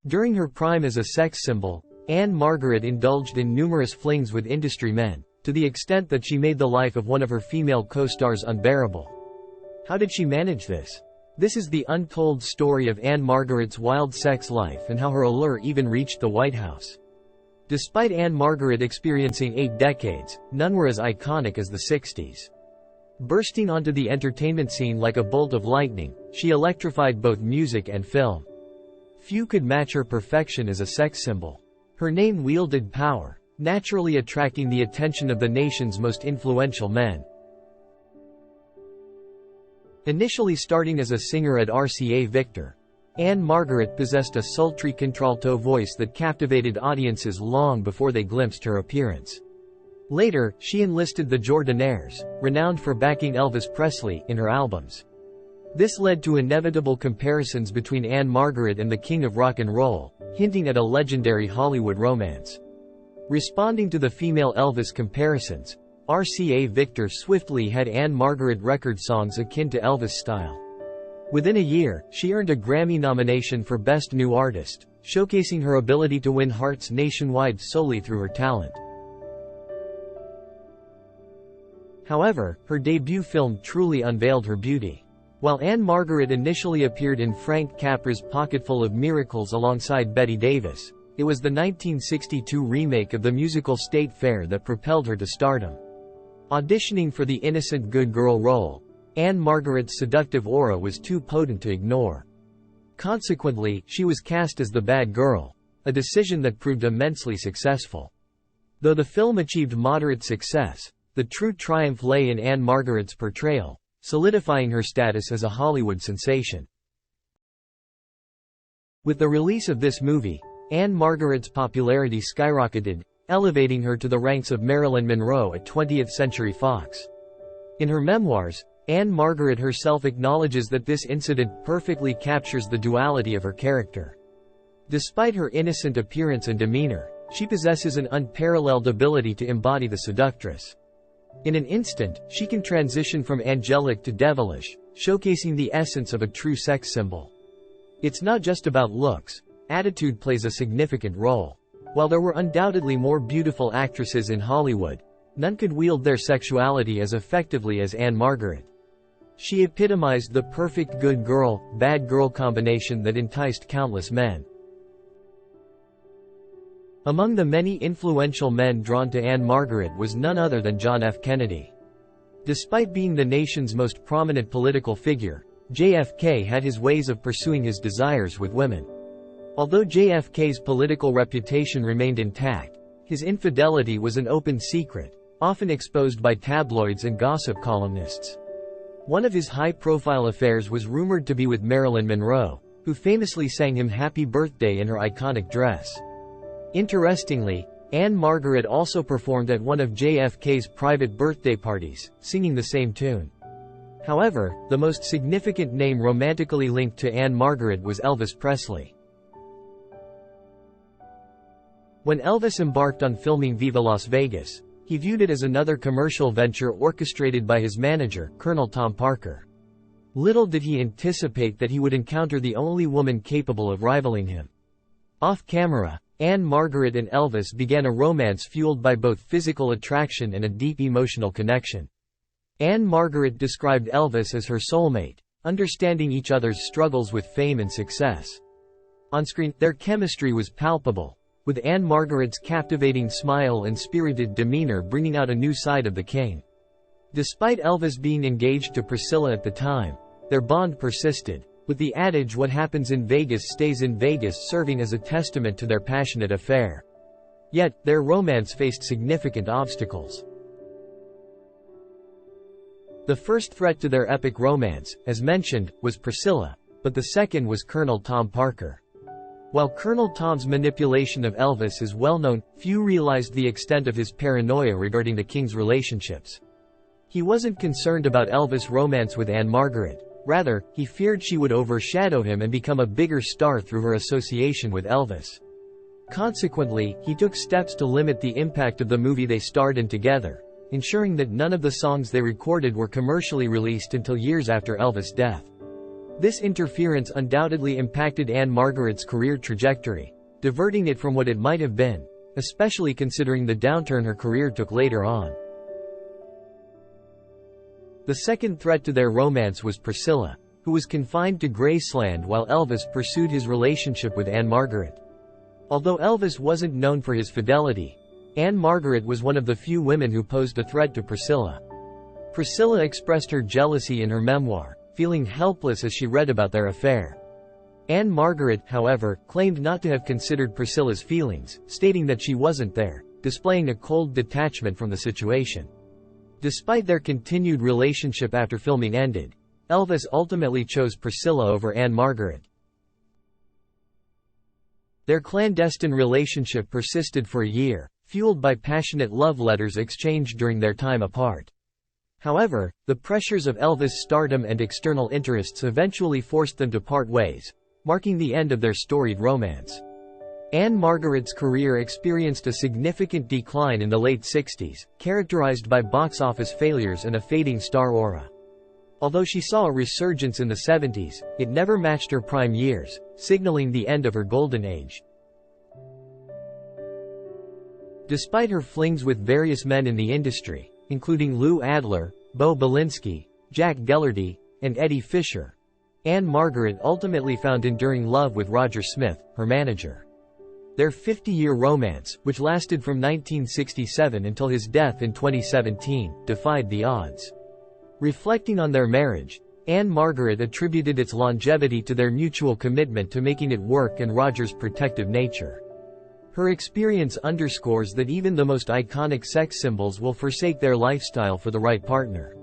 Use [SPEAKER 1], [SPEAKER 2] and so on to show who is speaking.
[SPEAKER 1] During her prime as a sex symbol, Anne Margaret indulged in numerous flings with industry men, to the extent that she made the life of one of her female co-stars unbearable. How did she manage this? This is the untold story of Anne Margaret's wild sex life and how her allure even reached the White House. Despite Anne Margaret experiencing 8 decades, none were as iconic as the 60s. Bursting onto the entertainment scene like a bolt of lightning, she electrified both music and film. Few could match her perfection as a sex symbol. Her name wielded power, naturally attracting the attention of the nation's most influential men. Initially starting as a singer at RCA Victor, Anne Margaret possessed a sultry contralto voice that captivated audiences long before they glimpsed her appearance. Later, she enlisted the Jordanaires, renowned for backing Elvis Presley, in her albums. This led to inevitable comparisons between Anne Margaret and the King of Rock and Roll, hinting at a legendary Hollywood romance. Responding to the female Elvis comparisons, RCA Victor swiftly had Anne Margaret record songs akin to Elvis style. Within a year, she earned a Grammy nomination for Best New Artist, showcasing her ability to win hearts nationwide solely through her talent. However, her debut film truly unveiled her beauty. While Anne Margaret initially appeared in Frank Capra's Pocketful of Miracles alongside Bette Davis, it was the 1962 remake of the musical State Fair that propelled her to stardom. Auditioning for the innocent good girl role, Anne Margaret's seductive aura was too potent to ignore. Consequently, she was cast as the bad girl, a decision that proved immensely successful. Though the film achieved moderate success, the true triumph lay in Anne Margaret's portrayal, solidifying her status as a Hollywood sensation. With the release of this movie, Anne Margaret's popularity skyrocketed, elevating her to the ranks of Marilyn Monroe at 20th Century Fox. In her memoirs, Anne Margaret herself acknowledges that this incident perfectly captures the duality of her character. Despite her innocent appearance and demeanor, she possesses an unparalleled ability to embody the seductress. In an instant, she can transition from angelic to devilish, showcasing the essence of a true sex symbol. It's not just about looks, attitude plays a significant role. While there were undoubtedly more beautiful actresses in Hollywood, none could wield their sexuality as effectively as Anne Margaret. She epitomized the perfect good girl, bad girl combination that enticed countless men. Among the many influential men drawn to Anne Margaret was none other than John F. Kennedy. Despite being the nation's most prominent political figure, JFK had his ways of pursuing his desires with women. Although JFK's political reputation remained intact, his infidelity was an open secret, often exposed by tabloids and gossip columnists. One of his high-profile affairs was rumored to be with Marilyn Monroe, who famously sang him Happy Birthday in her iconic dress. Interestingly, Anne Margaret also performed at one of JFK's private birthday parties, singing the same tune. However, the most significant name romantically linked to Anne Margaret was Elvis Presley. When Elvis embarked on filming Viva Las Vegas, he viewed it as another commercial venture orchestrated by his manager, Colonel Tom Parker. Little did he anticipate that he would encounter the only woman capable of rivaling him. Off-camera, Anne Margaret and Elvis began a romance fueled by both physical attraction and a deep emotional connection. Anne Margaret described Elvis as her soulmate, understanding each other's struggles with fame and success. On screen, their chemistry was palpable, with Anne Margaret's captivating smile and spirited demeanor bringing out a new side of the king. Despite Elvis being engaged to Priscilla at the time, their bond persisted, with the adage "what happens in Vegas stays in Vegas" serving as a testament to their passionate affair. Yet, their romance faced significant obstacles. The first threat to their epic romance, as mentioned, was Priscilla, but the second was Colonel Tom Parker. While Colonel Tom's manipulation of Elvis is well known, few realized the extent of his paranoia regarding the king's relationships. He wasn't concerned about Elvis' romance with Anne Margaret. Rather, he feared she would overshadow him and become a bigger star through her association with Elvis. Consequently, he took steps to limit the impact of the movie they starred in together, ensuring that none of the songs they recorded were commercially released until years after Elvis' death. This interference undoubtedly impacted Anne Margaret's career trajectory, diverting it from what it might have been, especially considering the downturn her career took later on. The second threat to their romance was Priscilla, who was confined to Graceland while Elvis pursued his relationship with Anne Margaret. Although Elvis wasn't known for his fidelity, Anne Margaret was one of the few women who posed a threat to Priscilla. Priscilla expressed her jealousy in her memoir, feeling helpless as she read about their affair. Anne Margaret, however, claimed not to have considered Priscilla's feelings, stating that she wasn't there, displaying a cold detachment from the situation. Despite their continued relationship after filming ended, Elvis ultimately chose Priscilla over Anne Margaret. Their clandestine relationship persisted for a year, fueled by passionate love letters exchanged during their time apart. However, the pressures of Elvis' stardom and external interests eventually forced them to part ways, marking the end of their storied romance. Anne Margaret's career experienced a significant decline in the late 60s, characterized by box office failures and a fading star aura. Although she saw a resurgence in the 70s, it never matched her prime years, signaling the end of her golden age. Despite her flings with various men in the industry, including Lou Adler, Bo Belinsky, Jack Gellerty, and Eddie Fisher, Anne Margaret ultimately found enduring love with Roger Smith, her manager. Their 50-year romance, which lasted from 1967 until his death in 2017, defied the odds. Reflecting on their marriage, Anne Margaret attributed its longevity to their mutual commitment to making it work and Roger's protective nature. Her experience underscores that even the most iconic sex symbols will forsake their lifestyle for the right partner.